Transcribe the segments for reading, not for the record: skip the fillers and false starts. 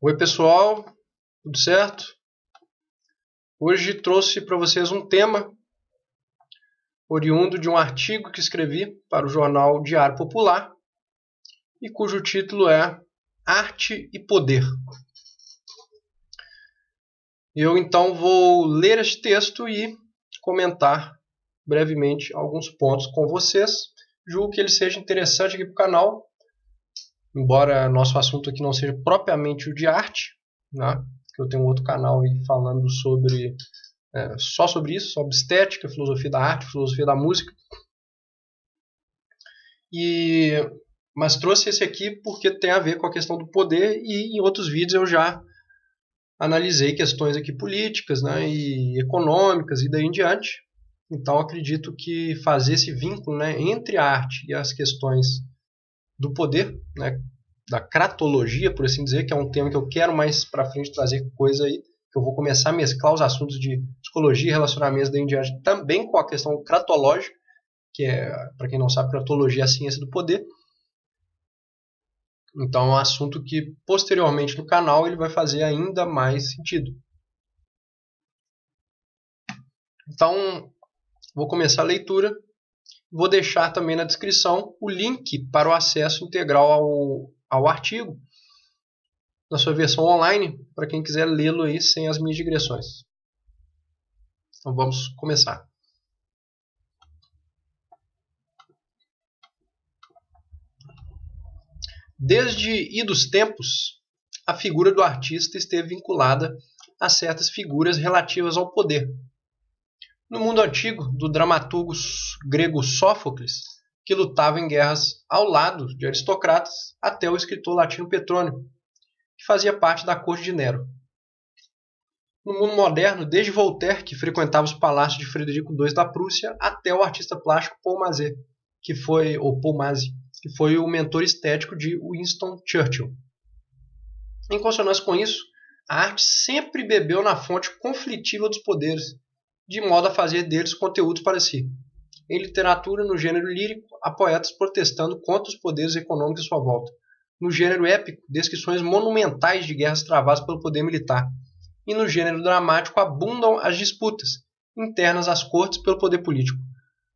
Oi pessoal, tudo certo? Hoje trouxe para vocês um tema oriundo de um artigo que escrevi para o jornal Diário Popular e cujo título é Arte e Poder. Eu então vou ler este texto e comentar brevemente alguns pontos com vocês. Julgo que ele seja interessante aqui para o canal, embora nosso assunto aqui não seja propriamente o de arte, né? Que eu tenho um outro canal aí falando sobre só sobre isso, sobre estética, filosofia da arte, filosofia da música. Mas trouxe esse aqui porque tem a ver com a questão do poder, e em outros vídeos eu já analisei questões aqui políticas, né, e econômicas e daí em diante. Então acredito que fazer esse vínculo, né, entre a arte e as questões do poder, né, da cratologia, por assim dizer, que é um tema que eu quero mais para frente trazer coisa aí, que eu vou começar a mesclar os assuntos de psicologia e relacionamentos daí em diante também com a questão cratológica, que é, para quem não sabe, cratologia é a ciência do poder. Então é um assunto que posteriormente no canal ele vai fazer ainda mais sentido. Então vou começar a leitura. Vou deixar também na descrição o link para o acesso integral ao artigo, na sua versão online, para quem quiser lê-lo aí sem as minhas digressões. Então vamos começar. Desde idos tempos, a figura do artista esteve vinculada a certas figuras relativas ao poder. No mundo antigo, do dramaturgo grego Sófocles, que lutava em guerras ao lado de aristocratas, até o escritor latino Petrônio, que fazia parte da corte de Nero. No mundo moderno, desde Voltaire, que frequentava os palácios de Frederico II da Prússia, até o artista plástico Paul Mazet, que foi o mentor estético de Winston Churchill. Em consonância com isso, a arte sempre bebeu na fonte conflitiva dos poderes, de modo a fazer deles conteúdos para si. Em literatura, no gênero lírico, há poetas protestando contra os poderes econômicos à sua volta. No gênero épico, descrições monumentais de guerras travadas pelo poder militar. E no gênero dramático abundam as disputas internas às cortes pelo poder político.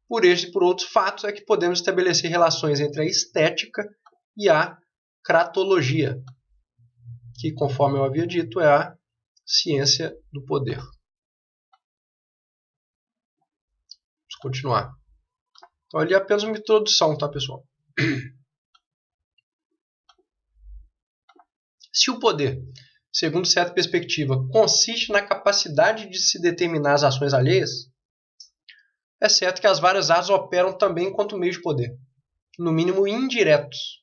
Por este e por outros fatos é que podemos estabelecer relações entre a estética e a cratologia, que, conforme eu havia dito, é a ciência do poder. Continuar. Então ali é apenas uma introdução, tá, pessoal? Se o poder, segundo certa perspectiva, consiste na capacidade de se determinar as ações alheias, é certo que as várias artes operam também enquanto meio de poder, no mínimo indiretos.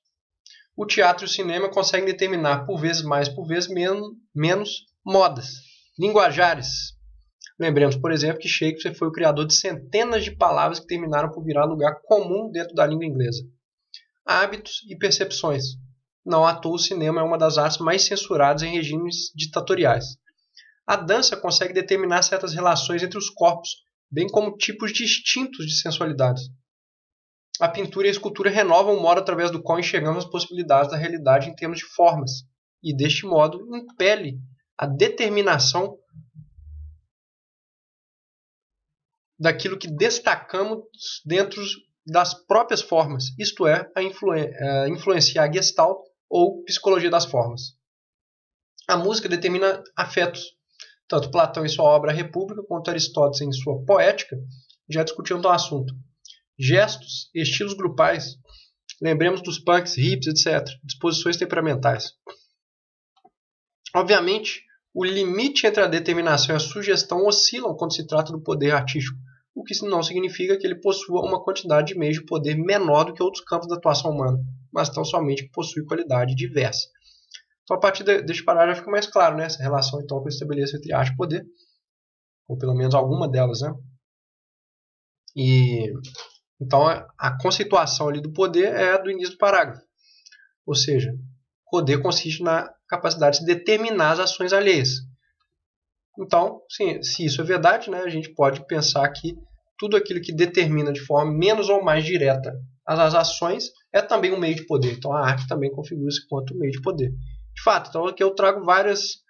O teatro e o cinema conseguem determinar, por vezes mais, por vezes menos, modas, linguajares. Lembremos, por exemplo, que Shakespeare foi o criador de centenas de palavras que terminaram por virar lugar comum dentro da língua inglesa. Hábitos e percepções. Não à toa o cinema é uma das artes mais censuradas em regimes ditatoriais. A dança consegue determinar certas relações entre os corpos, bem como tipos distintos de sensualidade. A pintura e a escultura renovam o modo através do qual enxergamos as possibilidades da realidade em termos de formas, e deste modo impele a determinação daquilo que destacamos dentro das próprias formas, isto é, a influenciar a Gestalt ou psicologia das formas. A música determina afetos. Tanto Platão em sua obra República, quanto Aristóteles em sua Poética já discutiam do assunto. Gestos, estilos grupais, lembremos dos punks, hips, etc., disposições temperamentais. Obviamente, o limite entre a determinação e a sugestão oscilam quando se trata do poder artístico, o que não significa que ele possua uma quantidade de meios de poder menor do que outros campos da atuação humana, mas tão somente que possui qualidade diversa. Então, a partir deste parágrafo fica mais claro, né, essa relação então, que eu estabeleço entre arte e poder, ou pelo menos alguma delas, né? Então, a conceituação ali do poder é do início do parágrafo. Ou seja, poder consiste na capacidade de determinar as ações alheias. Então, sim, se isso é verdade, né, a gente pode pensar que tudo aquilo que determina de forma menos ou mais direta as ações é também um meio de poder. Então, a arte também configura-se quanto meio de poder. de fato. Então aqui eu trago vários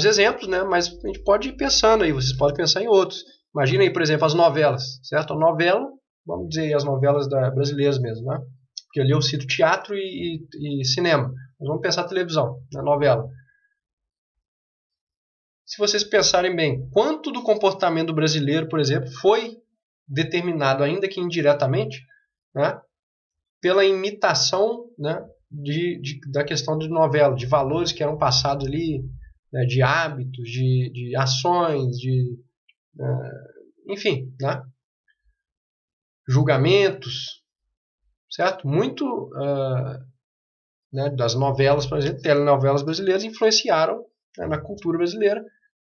exemplos, né? Mas a gente pode ir pensando aí, vocês podem pensar em outros. Imagina aí, por exemplo, as novelas, certo? A novela, vamos dizer as novelas brasileiras mesmo, né? Porque ali eu cito teatro e cinema. Mas vamos pensar a televisão, na novela. Se vocês pensarem bem, quanto do comportamento brasileiro, por exemplo, foi determinado, ainda que indiretamente, né, pela imitação, né, da questão de novela, de valores que eram passados ali, né, de hábitos, de ações, enfim, né, julgamentos, certo? Muito né, das novelas, por exemplo, telenovelas brasileiras influenciaram, né, na cultura brasileira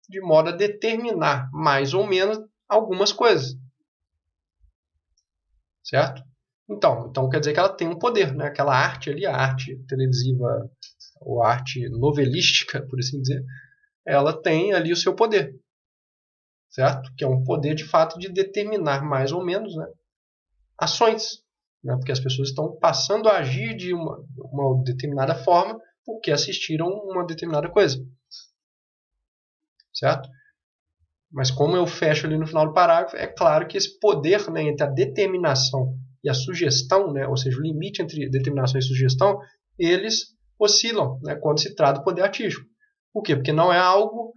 de modo a determinar mais ou menos algumas coisas, certo? Então quer dizer que ela tem um poder, né? Aquela arte ali, a arte televisiva ou a arte novelística, por assim dizer, ela tem ali o seu poder, certo? Que é um poder de fato de determinar mais ou menos, né, ações, né? Porque as pessoas estão passando a agir de uma determinada forma porque assistiram uma determinada coisa, certo? Mas como eu fecho ali no final do parágrafo, é claro que esse poder, né, entre a determinação e a sugestão, né, ou seja, o limite entre determinação e sugestão, eles oscilam, né, quando se trata do poder artístico. Por quê? Porque não é algo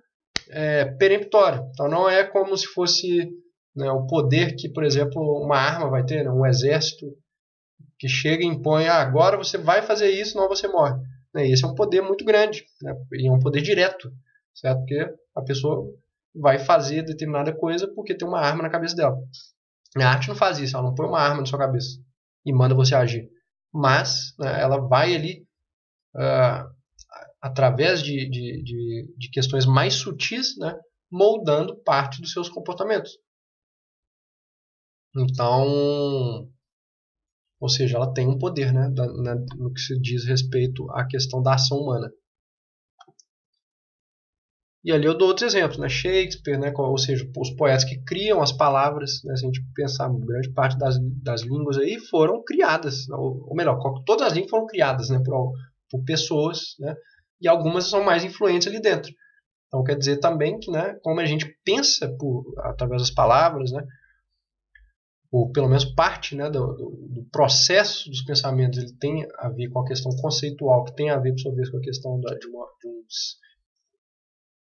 peremptório. Então não é como se fosse, né, o poder que, por exemplo, uma arma vai ter, né, um exército que chega e impõe, agora você vai fazer isso, senão você morre. Esse é um poder muito grande, né, e é um poder direto, certo? Porque a pessoa vai fazer determinada coisa porque tem uma arma na cabeça dela. A arte não faz isso, ela não põe uma arma na sua cabeça e manda você agir. Mas, né, ela vai ali, através de questões mais sutis, né, moldando parte dos seus comportamentos. Então, ou seja, ela tem um poder, né, no que se diz respeito à questão da ação humana. E ali eu dou outros exemplos, né? Shakespeare, né? Ou seja, os poetas que criam as palavras, né? Se a gente pensar, grande parte das línguas aí foram criadas, ou melhor, todas as línguas foram criadas, né? Por pessoas, né? E algumas são mais influentes ali dentro. Então quer dizer também que, né, como a gente pensa através das palavras, né? Ou pelo menos parte, né, do processo dos pensamentos, ele tem a ver com a questão conceitual, que tem a ver, por sua vez, com a questão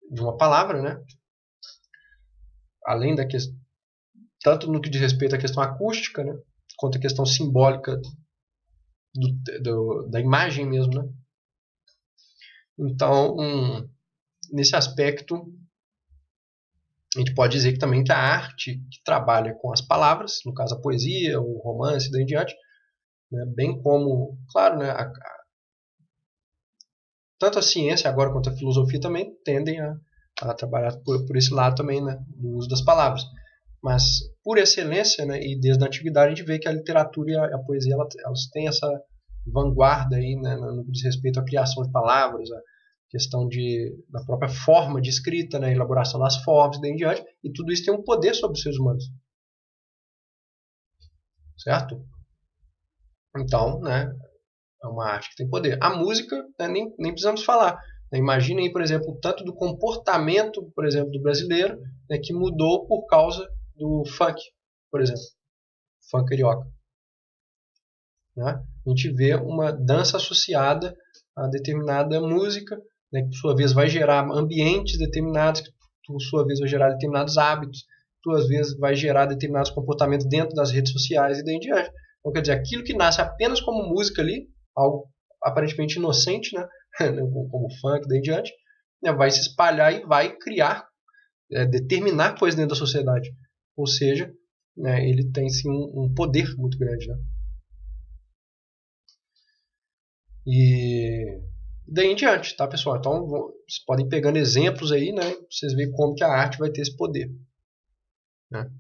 de uma palavra, né? Além da questão, tanto no que diz respeito à questão acústica, né, quanto à questão simbólica da imagem mesmo, né? Então, nesse aspecto, a gente pode dizer que também que a arte que trabalha com as palavras, no caso a poesia, o romance e daí em diante, né, bem como, claro, né, tanto a ciência agora quanto a filosofia também tendem a trabalhar por esse lado também, né, do uso das palavras. Mas, por excelência, né, e desde a antiguidade, a gente vê que a literatura e a poesia elas têm essa vanguarda aí, né, no que diz respeito à criação de palavras, a questão da própria forma de escrita, né, a elaboração das formas e daí em diante, e tudo isso tem um poder sobre os seres humanos. Certo? Então, né, é uma arte que tem poder. A música, né, nem precisamos falar. Imaginem aí, por exemplo, o tanto do comportamento, por exemplo, do brasileiro, né, que mudou por causa do funk, por exemplo, funk carioca. Né? A gente vê uma dança associada a determinada música, né, que por sua vez vai gerar ambientes determinados, que por sua vez vai gerar determinados hábitos, que por sua vez vai gerar determinados comportamentos dentro das redes sociais e daí em diante. Então, quer dizer, aquilo que nasce apenas como música ali, algo aparentemente inocente, né, como funk e daí em diante, né, vai se espalhar e vai criar, determinar coisas dentro da sociedade. Ou seja, né, ele tem sim um poder muito grande, né? E daí em diante, tá, pessoal? Então, vocês podem ir pegando exemplos aí, né? Pra vocês verem como que a arte vai ter esse poder. Né?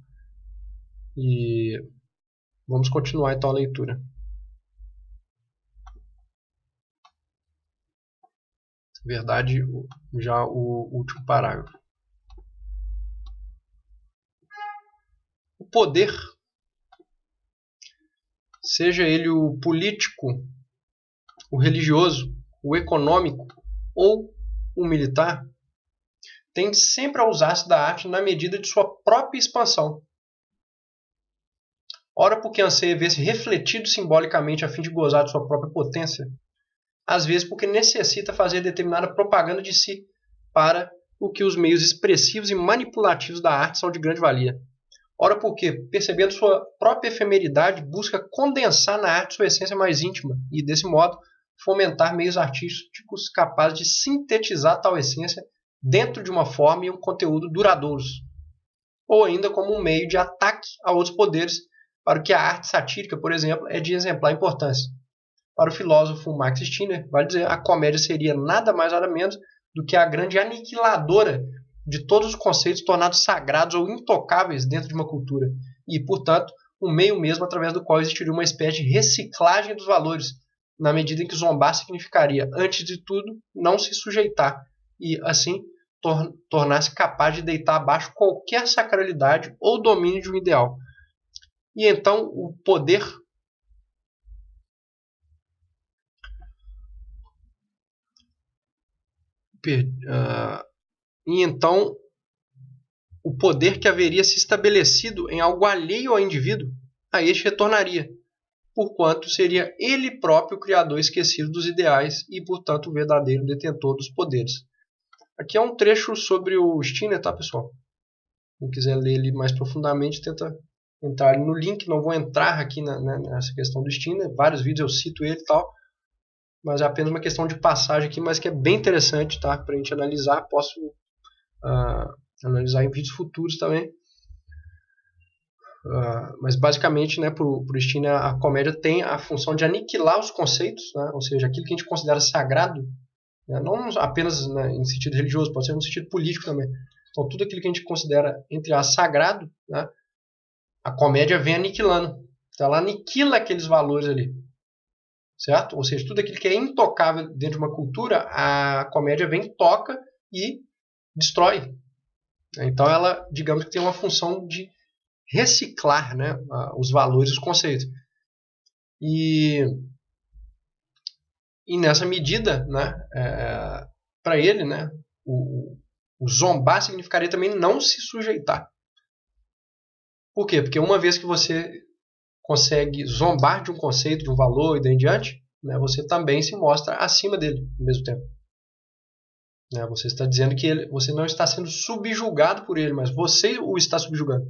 E vamos continuar então a leitura. Verdade, já o último parágrafo. O poder, seja ele o político, o religioso, o econômico ou o militar, tende sempre a usar-se da arte na medida de sua própria expansão. Ora porque anseia ver-se refletido simbolicamente a fim de gozar de sua própria potência, às vezes porque necessita fazer determinada propaganda de si para o que os meios expressivos e manipulativos da arte são de grande valia. Ora porque, percebendo sua própria efemeridade, busca condensar na arte sua essência mais íntima e, desse modo, fomentar meios artísticos capazes de sintetizar tal essência dentro de uma forma e um conteúdo duradouros, ou ainda como um meio de ataque a outros poderes, para o que a arte satírica, por exemplo, é de exemplar importância. Para o filósofo Max Stirner, vale dizer, a comédia seria nada mais nada menos do que a grande aniquiladora de todos os conceitos tornados sagrados ou intocáveis dentro de uma cultura, e, portanto, um meio mesmo através do qual existiria uma espécie de reciclagem dos valores, na medida em que zombar significaria, antes de tudo, não se sujeitar, e, assim, tornar-se capaz de deitar abaixo qualquer sacralidade ou domínio de um ideal. E então o poder que haveria se estabelecido em algo alheio ao indivíduo, a este retornaria, porquanto seria ele próprio o criador esquecido dos ideais e, portanto, o verdadeiro detentor dos poderes. Aqui é um trecho sobre o Stirner, tá, pessoal? Quem quiser ler ele mais profundamente, tenta entrar no link. Não vou entrar aqui nessa questão do Stirner. Vários vídeos eu cito ele e tal, mas é apenas uma questão de passagem aqui, mas que é bem interessante, tá? Para a gente analisar. Posso analisar em vídeos futuros também. Mas basicamente, né, para o Stirner, a comédia tem a função de aniquilar os conceitos, né? Ou seja, aquilo que a gente considera sagrado, né? Não apenas, né, em sentido religioso, pode ser no sentido político também. Então, tudo aquilo que a gente considera, entre aspas, sagrado, né, a comédia vem aniquilando. Então, ela aniquila aqueles valores ali. Certo? Ou seja, tudo aquilo que é intocável dentro de uma cultura, a comédia vem, toca e destrói. Então, ela, digamos que tem uma função de reciclar, né, os valores, os conceitos. E nessa medida, né, para ele, né, o zombar significaria também não se sujeitar. Por quê? Porque uma vez que você consegue zombar de um conceito, de um valor e daí em diante, né, você também se mostra acima dele ao mesmo tempo. Né, você está dizendo que você não está sendo subjugado por ele, mas você o está subjugando.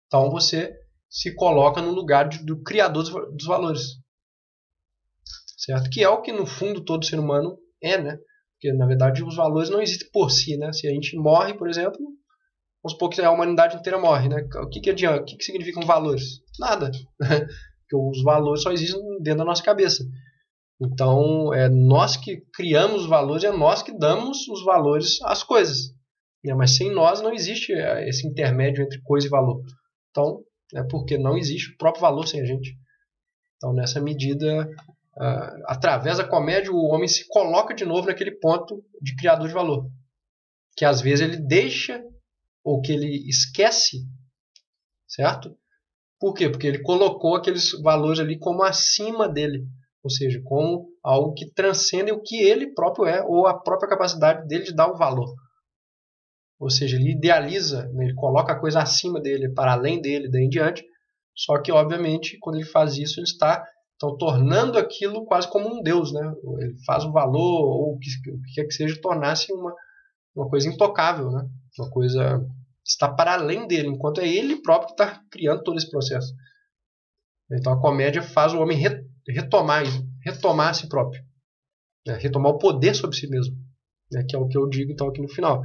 Então você se coloca no lugar do criador dos valores. Certo? Que é o que no fundo todo ser humano é, né? Porque na verdade os valores não existem por si, né? Se a gente morre, por exemplo, vamos supor que a humanidade inteira morre, né? O que adianta? O que significam valores? Nada. Porque os valores só existem dentro da nossa cabeça. Então, é nós que criamos os valores, é nós que damos os valores às coisas. Mas sem nós não existe esse intermédio entre coisa e valor. Então, é porque não existe o próprio valor sem a gente. Então, nessa medida, através da comédia, o homem se coloca de novo naquele ponto de criador de valor. Que às vezes ele deixa ou que ele esquece, certo? Por quê? Porque ele colocou aqueles valores ali como acima dele, ou seja, como algo que transcende o que ele próprio é, ou a própria capacidade dele de dar o valor. Ou seja, ele idealiza, né? Ele coloca a coisa acima dele, para além dele, daí em diante, só que, obviamente, quando ele faz isso, ele está tornando aquilo quase como um deus, né? Ele faz o valor, ou o que quer que seja, tornar-se uma coisa intocável, né? Uma coisa que está para além dele, enquanto é ele próprio que está criando todo esse processo. Então a comédia faz o homem retomar a si próprio, né? Retomar o poder sobre si mesmo, né? Que é o que eu digo então aqui no final.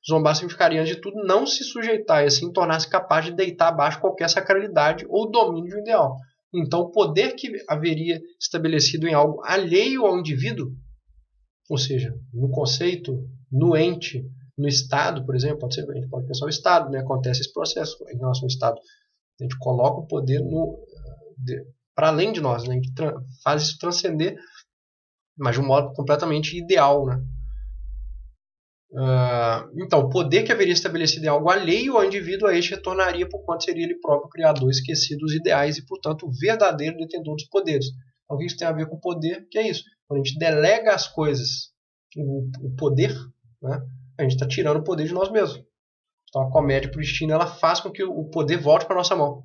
Zombar significaria, antes de tudo, não se sujeitar e assim tornar-se capaz de deitar abaixo qualquer sacralidade ou domínio de um ideal. Então o poder que haveria estabelecido em algo alheio ao indivíduo, ou seja, no conceito, no ente, no Estado, por exemplo, a gente pode pensar no Estado, né? Acontece esse processo em relação ao Estado. A gente coloca o poder para além de nós, né? A gente faz isso transcender, mas de um modo completamente ideal, né? Então, o poder que haveria estabelecido em algo alheio ao indivíduo, a este retornaria por quanto seria ele próprio criador, esquecido dos ideais e, portanto, o verdadeiro detentor dos poderes. Então, o que isso tem a ver com poder? Que é isso. quando a gente delega as coisas, o poder, né, a gente está tirando o poder de nós mesmos. Então a comédia prístina ela faz com que o poder volte para nossa mão.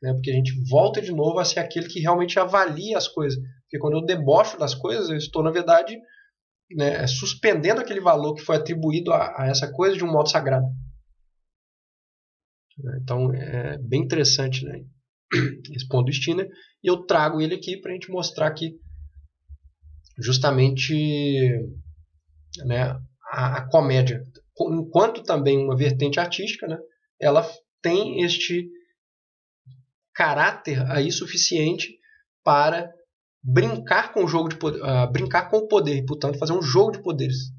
Né, porque a gente volta de novo a ser aquele que realmente avalia as coisas. Porque quando eu debocho das coisas, eu estou, na verdade, né, suspendendo aquele valor que foi atribuído a essa coisa de um modo sagrado. Então é bem interessante, né, esse ponto do Stirner, e eu trago ele aqui para a gente mostrar que justamente, né, a comédia, enquanto também uma vertente artística, né, ela tem este caráter aí suficiente para brincar com o jogo de poder, brincar com o poder, e portanto fazer um jogo de poderes,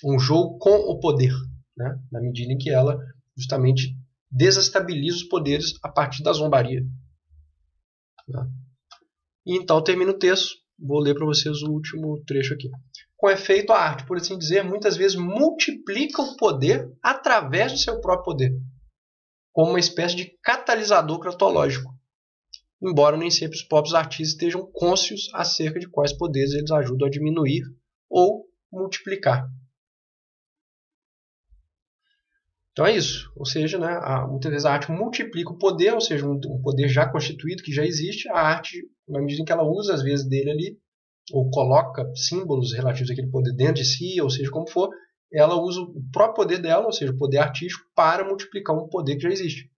um jogo com o poder, né, na medida em que ela justamente desestabiliza os poderes a partir da zombaria. Né? E então termina o texto. Vou ler para vocês o último trecho aqui. Com efeito, a arte, por assim dizer, muitas vezes multiplica o poder através do seu próprio poder, como uma espécie de catalisador cratológico, embora nem sempre os próprios artistas estejam cônscios acerca de quais poderes eles ajudam a diminuir ou multiplicar. Então é isso, ou seja, né, muitas vezes a arte multiplica o poder, ou seja, um poder já constituído, que já existe, a arte, na medida em que ela usa às vezes dele ali, ou coloca símbolos relativos àquele poder dentro de si, ou seja, como for, ela usa o próprio poder dela, ou seja, o poder artístico, para multiplicar um poder que já existe.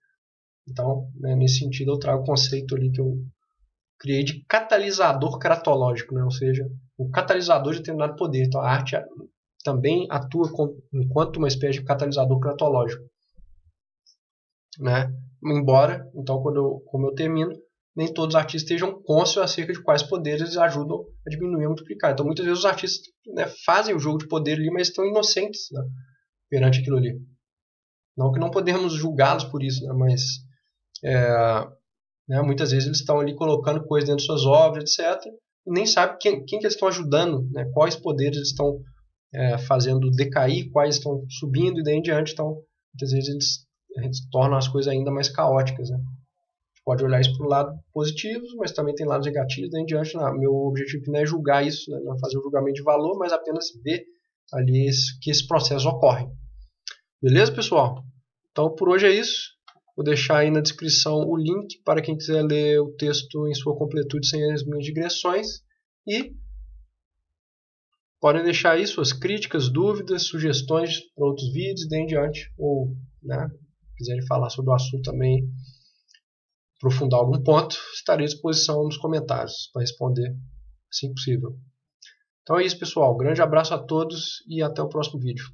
Então, né, nesse sentido, eu trago o conceito ali que eu criei de catalisador cratológico, né, ou seja, o catalisador de determinado poder. Então a arte também atua enquanto uma espécie de catalisador cratológico, né? Embora, então, como eu termino, nem todos os artistas estejam cônscios acerca de quais poderes eles ajudam a diminuir ou multiplicar. Então, muitas vezes os artistas, né, fazem o jogo de poder ali, mas estão inocentes, né, perante aquilo ali. Não que não podemos julgá-los por isso, né, mas né, muitas vezes eles estão ali colocando coisas dentro de suas obras, etc., e nem sabem quem que eles estão ajudando, né, quais poderes eles estão fazendo decair, quais estão subindo e daí em diante. Então, muitas vezes eles tornam as coisas ainda mais caóticas. Né? A gente pode olhar isso para o lado positivo, mas também tem lados negativos. Daí em diante, meu objetivo não é julgar isso, né? Não é fazer um julgamento de valor, mas apenas ver ali que esse processo ocorre. Beleza, pessoal? Então, por hoje é isso. Vou deixar aí na descrição o link para quem quiser ler o texto em sua completude sem as minhas digressões. E podem deixar aí suas críticas, dúvidas, sugestões para outros vídeos e daí em diante. Ou, né, quiserem falar sobre o assunto também, aprofundar algum ponto, estarei à disposição nos comentários para responder assim que possível. Então é isso, pessoal. Grande abraço a todos e até o próximo vídeo.